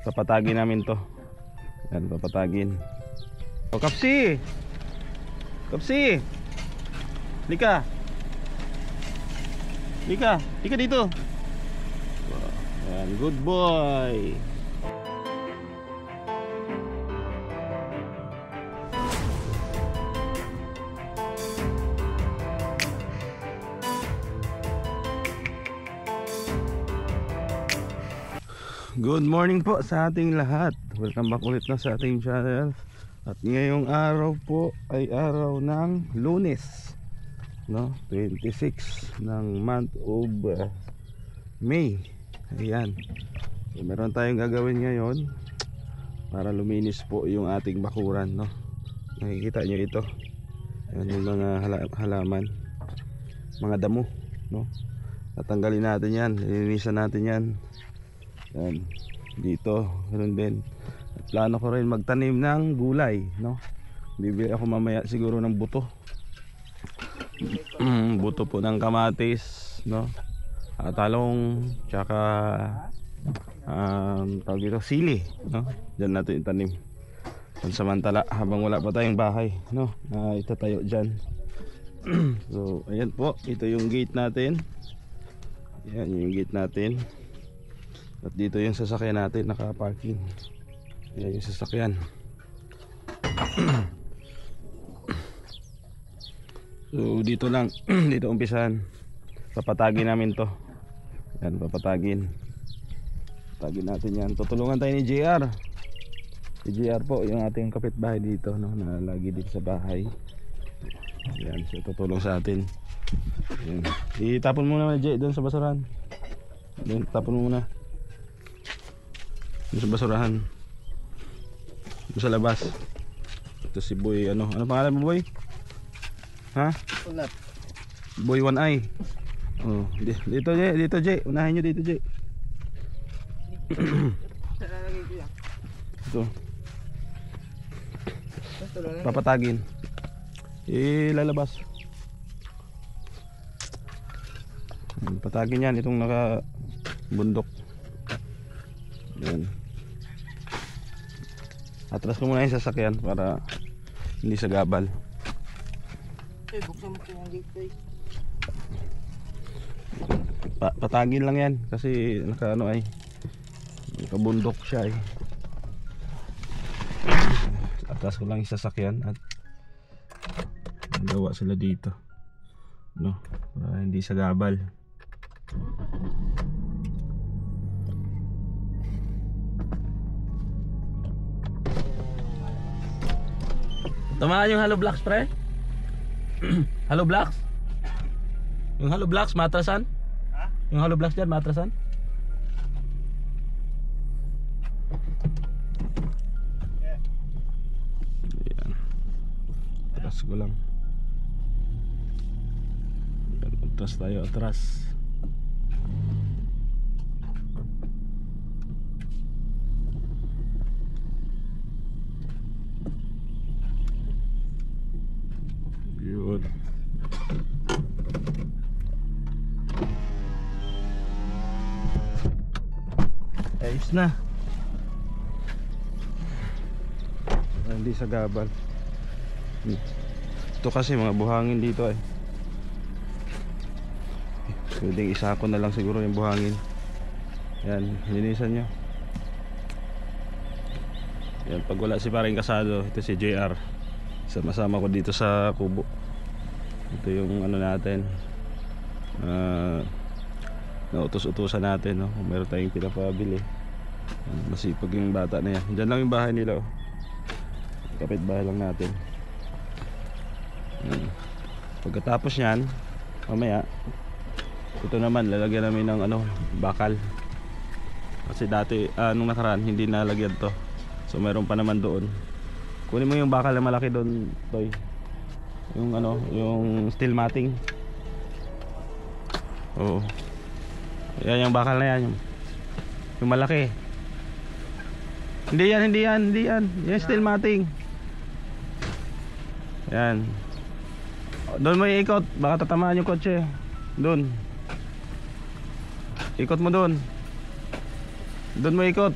Papatagin namin to. Yan, papatagin. O, Kapsi! Kapsi! Lika! Lika! Lika dito! Yan, good boy! Good morning po sa ating lahat. Welcome back ulit na sa ating channel. At ngayong araw po ay araw ng Lunes, no? 26 ng month of May. Ayan. So, meron tayong gagawin ngayon para luminis po yung ating bakuran, no? Nakikita nyo ito. Ayan yung mga halaman, mga damo, no? Tatanggalin natin yan, lilinisan natin yan. Yan, dito, ganoon din. At plano ko rin magtanim ng gulay, no? Bibili ako mamaya siguro ng buto. Buto po ng kamatis, no? Talong, tsaka tawag dito, sili, no? Diyan natin itanim. Pansamantala habang wala pa tayong bahay, no? Itatayo dyan. So, ayan po, ito yung gate natin. Ayan yung gate natin. At dito yung sasakyan natin naka-parking. Ayan yung sasakyan. So dito lang, dito umpisahan. Papatagin namin to. Ayan, papatagin. Papatagin natin yan. Tutulungan tayo ni JR. Si JR po, yung ating kapitbahay dito, no, na lagi dito sa bahay. Ayan, so tutulong sa atin. Ayan. Itapon muna na J doon sa basurahan. Doon, tapon muna doon sa basurahan, doon sa labas. Ito si Boy, ano pangalan mo, Boy? Ha? Ulat. Boy One Eye. Oh, dito J, unahin nyo dito J. Ito papatagin, ilalabas. Patagin yan, itong naka bundok. Yan. Atras ko muna yung sasakyan para hindi sa gabal. Buksan mo yung gate. Patagin lang yan kasi nakaano ay nakabundok siya ay. Atras ko lang yung sasakyan at gawa sila dito, no, para hindi sa gabal. Tamaan yung hollow blocks, pre. Hollow blocks. Yung hollow blocks matrasan? Ha? Yung hollow blocks diyan matrasan? Yeah. Yan. Atras ko lang. Atras tayo, atras. Yun. Ayos na. Hindi sa gabal. Ito kasi mga buhangin dito ay. Pwedeng isako na lang siguro yung buhangin. Yan, linisan nyo. Yan, pag wala si paring Kasado, ito si JR. Sama-sama ko dito sa kubo. Ito yung ano natin, nautos-utusan natin, no? Kung meron tayong pinapabili. Masipag yung bata na yan. Diyan lang yung bahay nila, oh. Kapit bahay lang natin. Pagkatapos nyan, mamaya ito naman lalagyan namin ng ano, bakal. Kasi dati nung nakaraan hindi nalagyan to. So meron pa naman doon. Kunin mo yung bakal na malaki doon, Toy. Yung ano, yung steel matting. Oo. Yan yung bakal na yan. Yung malaki. Hindi yan. Yung steel matting. Yan. Doon mo iikot, baka tatamaan yung kotse. Doon. Ikot mo doon. Doon mo ikot.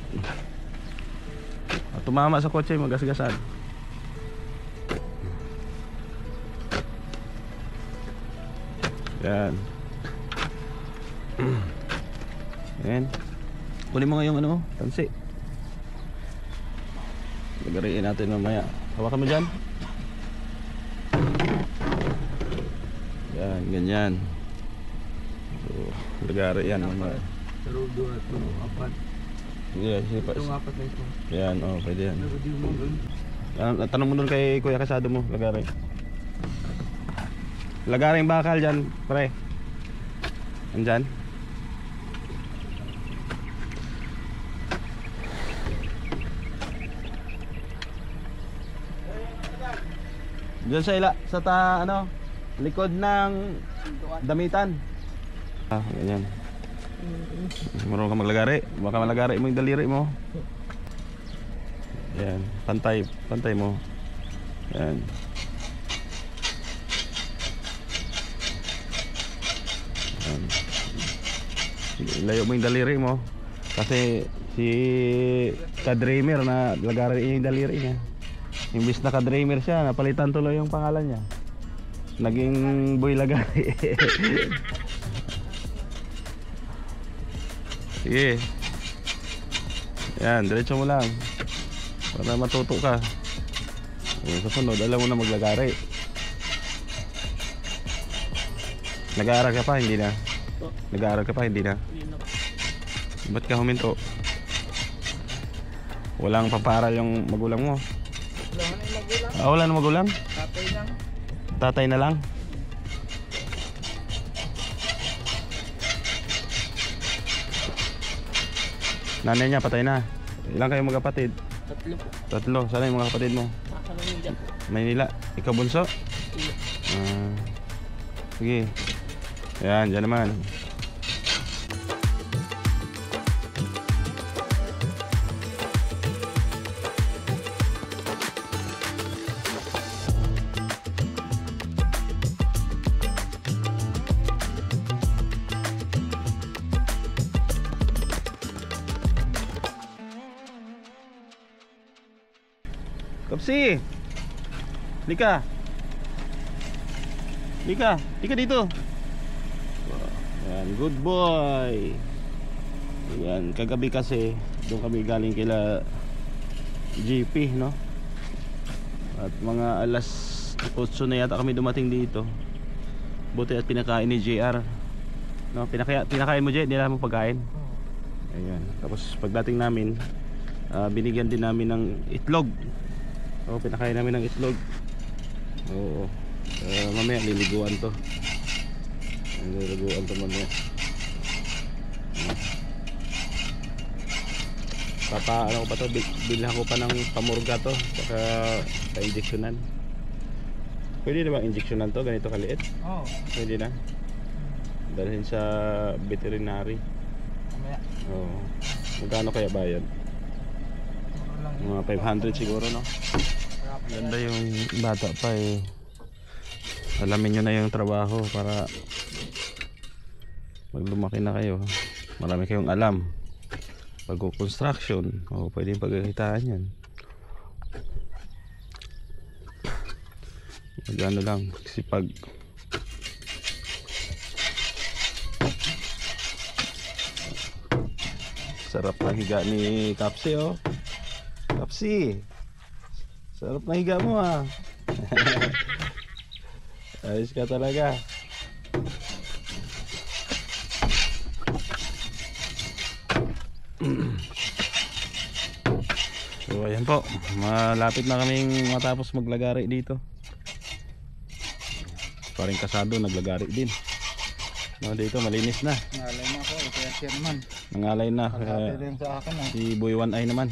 Tumama sa kotse, magasgasan. Yan. Yan. Kunin mo nga yung ano, tansi. Lagariin natin mamaya. Hawakan mo dyan. Yan, ganyan. So, lagari yan mamaya. Pero doon ito, apat. Yeah, sipa. Itong apat na ito. Yan, oh, pwede yan. Nagudi mo doon. Tanong mo dun kay Kuya Kasado mo, lagari. Lagari yung bakal dyan, pre. Andyan. Diyan sa ano, likod ng damitan. Ah, ganyan. Marunong ka maglagari. Baka malagari mo yung daliri mo. Yan, pantay mo. Yan. Yan. Layo mo yung daliri mo. Kasi si ka-dreamer na lagari niya yung daliri niya. Imbis na ka-dreamer siya, napalitan tuloy yung pangalan niya. Naging boy lagari. Sige. Yan, diretso mo lang. Para matuto ka. Sa sunod, alam mo na maglagari. Nag-aaral ka pa, hindi na? Nag-aaral ka pa, hindi na? Ba't ka huminto? Walang paparal yung magulang mo? Wala na yung magulang. Ah, wala na magulang? Tatay lang. Tatay na lang? Nanay niya, patay na. Ilan kayo magkapatid? Tatlo po. Tatlo. Sana yung mga kapatid mo? Nasa Manila po. Maynila. Ikaw bunso? Iya. Sige. Ayan, dyan naman. Kapsi! Lika! Lika! Lika dito! Ayan, good boy! Ayan, kagabi kasi doon kami galing kila GP, no? At mga alas 8 na yata kami dumating dito. Buti at pinakain ni JR, no? Pinakain mo, Jay? Hindi mo pagkain? Ayan, tapos pagdating namin, binigyan din namin ng itlog. Oo, pinakain namin ng itlog. Oo. Mamaya liliguan to. Liliguan to mamaya. Ano ko pa to? Bilhan ko pa ng pamurga to. Saka pa-injectionan. Pwede na ba injectionan to? Ganito kaliit? Oo. Pwede na. Dalhin sa veterinary. Mamaya. Oo. Magkano kaya bayad? Mga 500 siguro, no? Ganda yung bata pa eh. Alamin nyo na yung trabaho para pag lumaki na kayo, marami kayong alam. Pag-construction, pwedeng pagkakitaan yan. Magano lang, sipag. Sarap na higa ni Kapsi, oh. Kapsi, sarap na higa mo, ah. Ayos ka talaga. So ayan po, malapit na kaming matapos maglagari dito. Paring Kasado naglagari din. No, dito malinis na. Nangalay na ako, ito yung chairman. Nangalay na. Kalapit rin sa akin, Si Boy 1 Eye naman.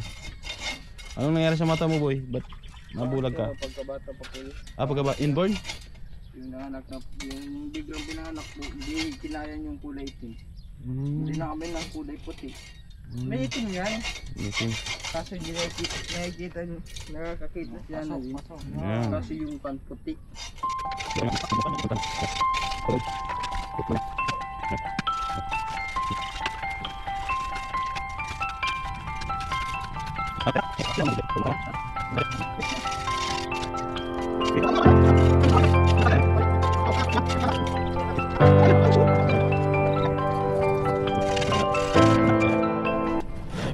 Anong nangyari sa mata mo, Boy? Ba't nabulag ka? Pagkabata pa po yun. Pagka inborn? Yung nanganak na, yung biglang pinanganak po, hindi kinayan yung kulay itim. Hindi na kami ng kulay puti. May itim yan. Itim. Kaso hindi nakikita nyo, nakakakita siya na yun. Yan. Kaso yung pan puti.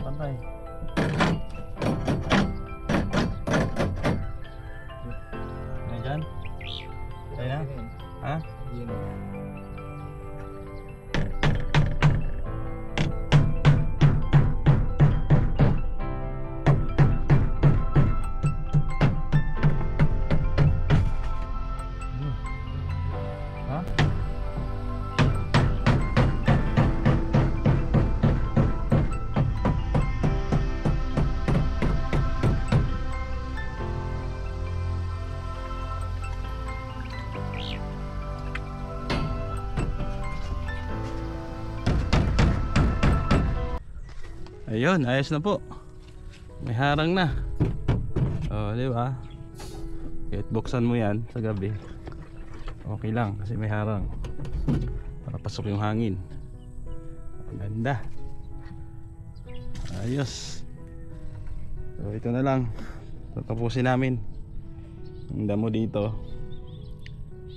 Pantay. Ayan dyan. Ayan na. Ha? Yun. Ha? Ayun, ayos na po. May harang na. Oh, di ba? Kahit buksan mo yan sa gabi, okay lang kasi may harang para pasok yung hangin. Ang ganda. Ayos. So ito na lang, tatapusin namin ang damo dito.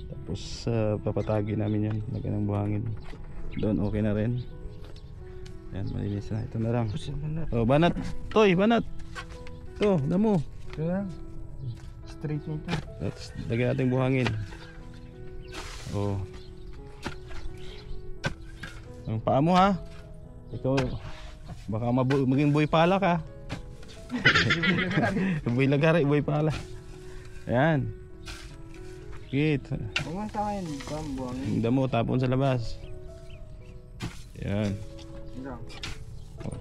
Tapos papatagin namin yan, lagyan ng buhangin. Doon okay na rin. Yan, malinis na. Ito na lang. Oh, banat. Toy, banat. Ito, damo. Ito lang. Straight na ito. Tapos lagyan natin buhangin. Oh. Ang paa mo ha. Ikaw baka maging boy pala ka. Boy lagari, boy pala. Ayan. Git. Pumunta kayo dito ang buhangin. Yung damo tapon sa labas. Ayan. Ito. Oh.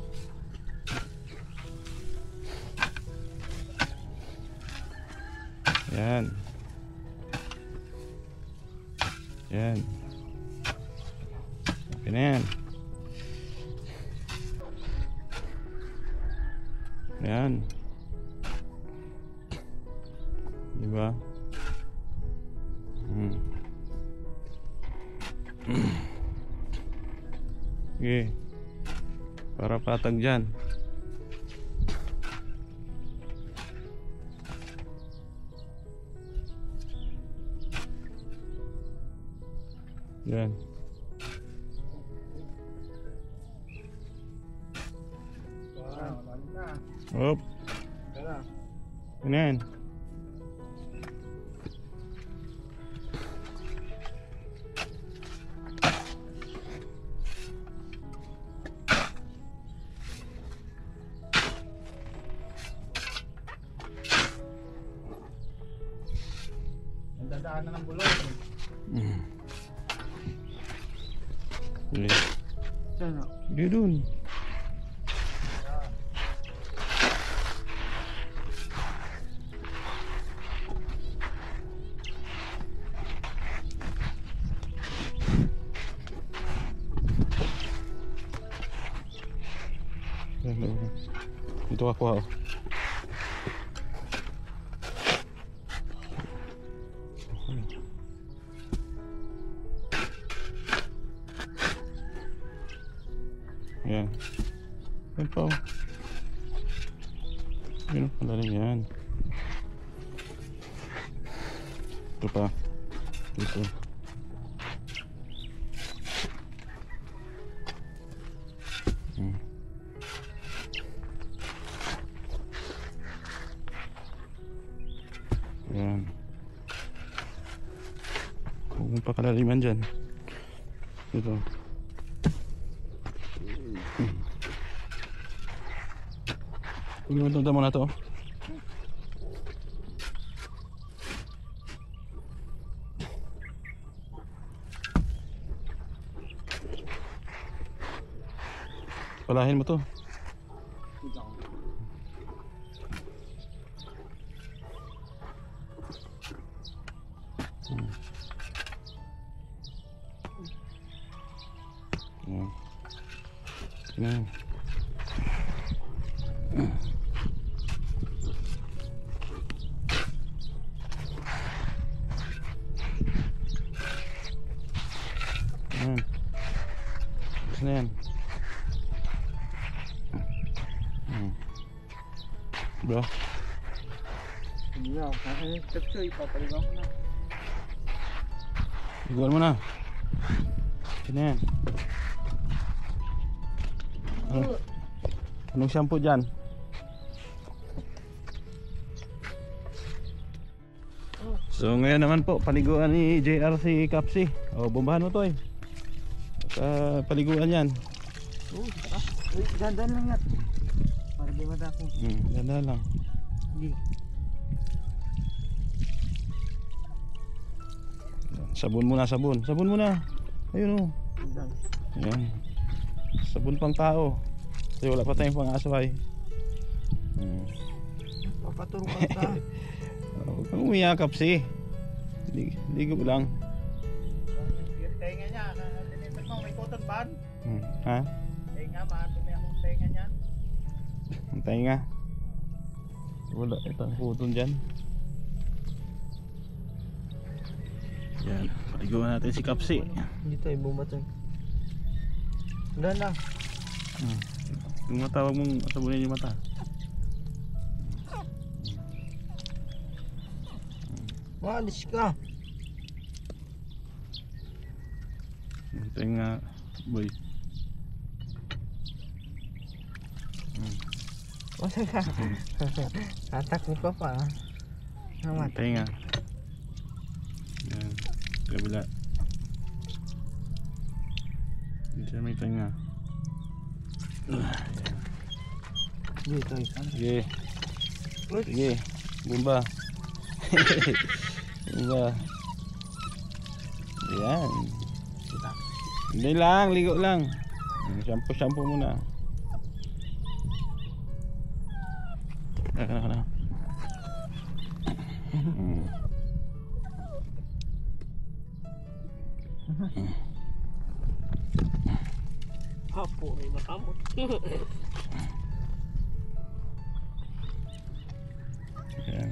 Ayan. Ayan. Okay na yan. Ayan. Diba? Okay. Para patag dyan. Yan. Hop. Yan. Dadaan na ng bulong. Saan? Di dun. Dito ka kuha. Yan. Yan pa. Yan o, malalim yan. Ito pa. Dito. Yan. Huwag mong pakalaliman dyan. Ito. Pagkakita mo na to. Palahin mo to. Yan. Yan. Tapos na yan. bro. Hindi na. Kasi Chapchoy, papaligaw ko na. Igual mo na. Sino yan? Anong shampoo dyan? So ngayon naman po, paliguan ni JR si Kapsi. O, bombahan mo to eh. Paliguan yan. Uy, dandan lang yan. Para di matapong. Ganda lang. Hindi. Sabon muna, sabon. Sabon muna. Ayun o. Ayan. Sabon pang tao. Kasi wala pa tayong pang-asway. Papaturukan ka. Huwag kang umiyak, Kapsi. Ligo lang. Tenga niya, nalipat mo, may cotton band. Ha? Tenga, matumi akong tenga niyan. Antay nga. Wala itang puton dyan. Yan. Paliguan natin si Kapsi. Hindi tayo bumatay. Wala na. Yung mata, huwag mong sabunin yung mata. Maalis ka. Antay nga, boy. Wala ka. Atak ni Papa. Namat. Antay nga. Yan. Kabila. Dito may tenga. Hindi tayo. Sige. Sige. Bumba. Bumba. Yan. Hindi lang, ligo lang. Shampoo muna. Kana. Hapo, may makamot. Yan.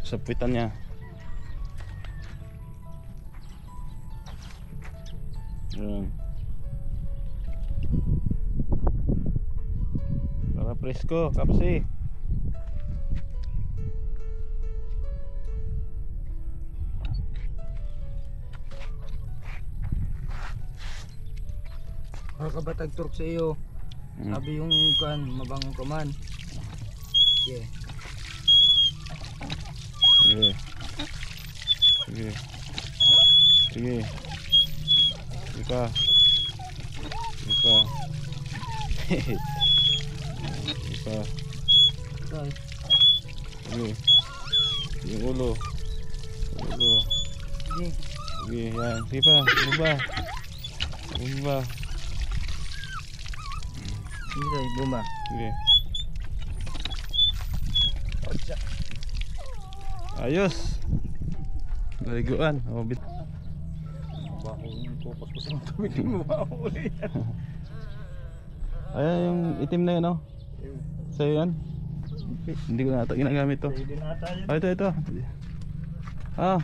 Sa puwitan niya. Yan. Para presko, Kapsi. Kabatag turk sa iyo. Sabi yung kan, mabango ka man. Yeah. Sige. Sige. Sige. Sige pa. Sige pa. Sige pa. Tay. Sige. Yung ulo. Ulo. Sige. Sige, yan. Sige pa. Bumba. Bumba. Sige tayo, bumba. Sige. Ayos. Liguan. Oh, bit. Bakong kupas ko sa tubig mo mahuli yan. Ayan yung itim na yun, oh. Sa'yo yan? Hindi ko na ito ginagamit to. Hindi na tayo. Ah, ito. Ah.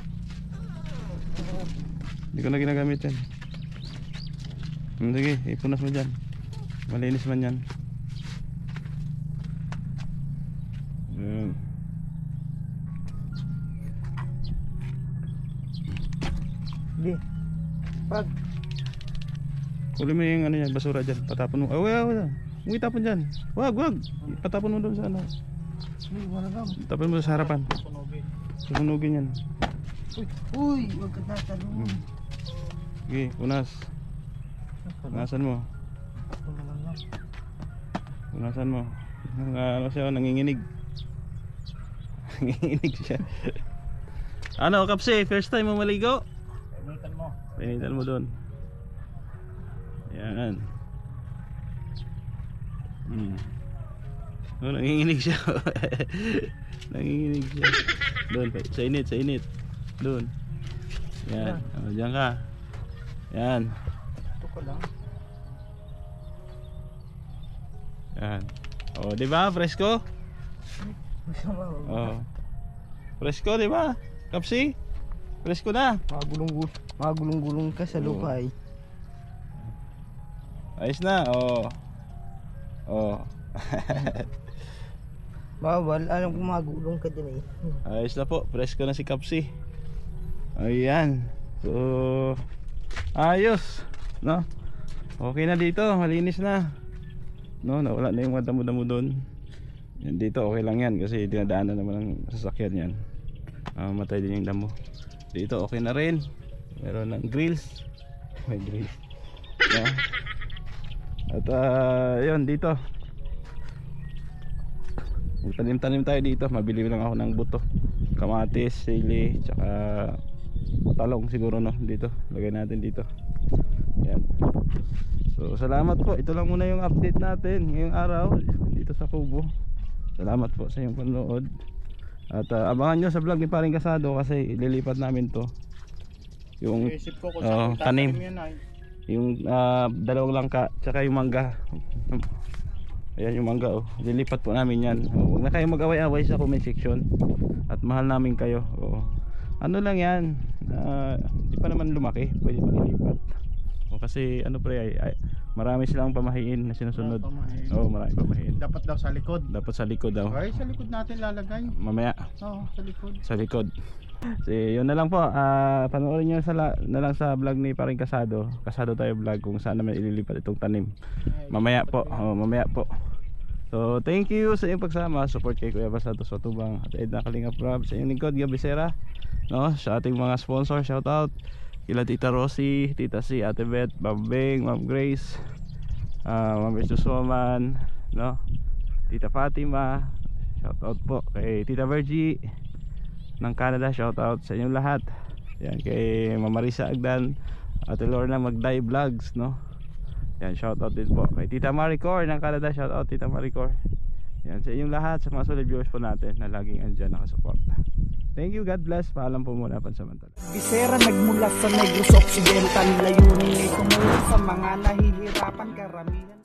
Hindi ko na ginagamit yan. Sige, ipunas mo dyan. Malinis man yan. Sige. Pag. Huli mo yung ano yan, basura dyan. Patapon mo. Oh, wala. Huwag itapon dyan. Wag. Patapon mo doon sa ano. Wala ka. Tapon mo sa harapan. Susunugin yan. Uy, wag ka tatalong. Sige, punas. Punasan mo. Punasan mo. Ano siya, nanginginig. Nanginginig siya. Ano, Kapsi? First time mo maligo? Pinitan mo. Pinitan mo doon. Yan. Oh, nanginginig siya. Nanginginig siya. Doon, sa init. Doon. Yan. Oh, diyan ka. Yan. Ito ko lang. Yan. Oh, di ba? Fresco? Oh. Fresco, di ba? Kapsi? Fresco na. Magulong-gulong ka sa lupa eh. Ayos na. Oh. Oh. Bawal, alam ko magulong ka dyan eh. Ayos na po, presko na si Kapsi. Ayan. So, ayos, no? Okay na dito, malinis na. No, nawala na yung mga damo-damo doon. Yan dito, okay lang yan kasi dinadaanan naman ng sasakyan yan. Matay din yung damo. Dito, okay na rin. Meron ng grills. May grills. No? At yun, dito. Tanim-tanim tayo dito. Mabili lang ako ng buto. Kamatis, sili, tsaka talong siguro, no, dito. Lagay natin dito. Yan. So salamat po. Ito lang muna yung update natin ngayong araw dito sa Kubo. Salamat po sa iyong panonood. At abangan nyo sa vlog ni Paring Casado kasi ililipat namin to. Yung Isip ko kung saan tanim. yan ay. Yung dalawang langka tsaka yung mangga. Ayan yung mangga, oh. Lilipat po namin yan. Huwag na kayong mag-away-away sa comment section. At mahal namin kayo. Ano lang yan, di pa naman lumaki. Pwede pa ilipat. Kasi ano pre, marami silang pamahiin na sinusunod. Marami pamahiin. Dapat daw sa likod. Dapat sa likod daw. Ay, sa likod natin lalagay. Mamaya. Oo, sa likod. Sa likod. Yun na lang po. Panoorin nyo na lang sa vlog ni Paring Casado. Casado tayo vlog kung saan naman ililipat itong tanim. Mamaya po. Mamaya po. So thank you sa iyong pagsama. Support kay Kuya Basatos Watubang at Edna Kalingap Rob. Sa inyong lingkod, Gabi Sera, no? Sa ating mga sponsor, shout out kila Tita Rosie, Tita C, Ate Beth, Ma'am Beng, Ma'am Grace, Ma'am Versus Woman, no? Tita Fatima, shout out po kay Tita Virgie ng Canada, shout out sa inyong lahat. Yan, kay Mama Marisa Agdan, Ate Lorna Magday Vlogs, no? Yan, shout out din po kay Tita Maricor ng Canada, shout out Tita Maricor. Yan, sa inyong lahat, sa mga solid viewers po natin na laging andyan nakasuporta. Thank you, God bless. Paalam po muna pansamantala. Bisera nagmula sa Negros Occidental, layunin ay tumulong sa mga nahihirapan karamihan.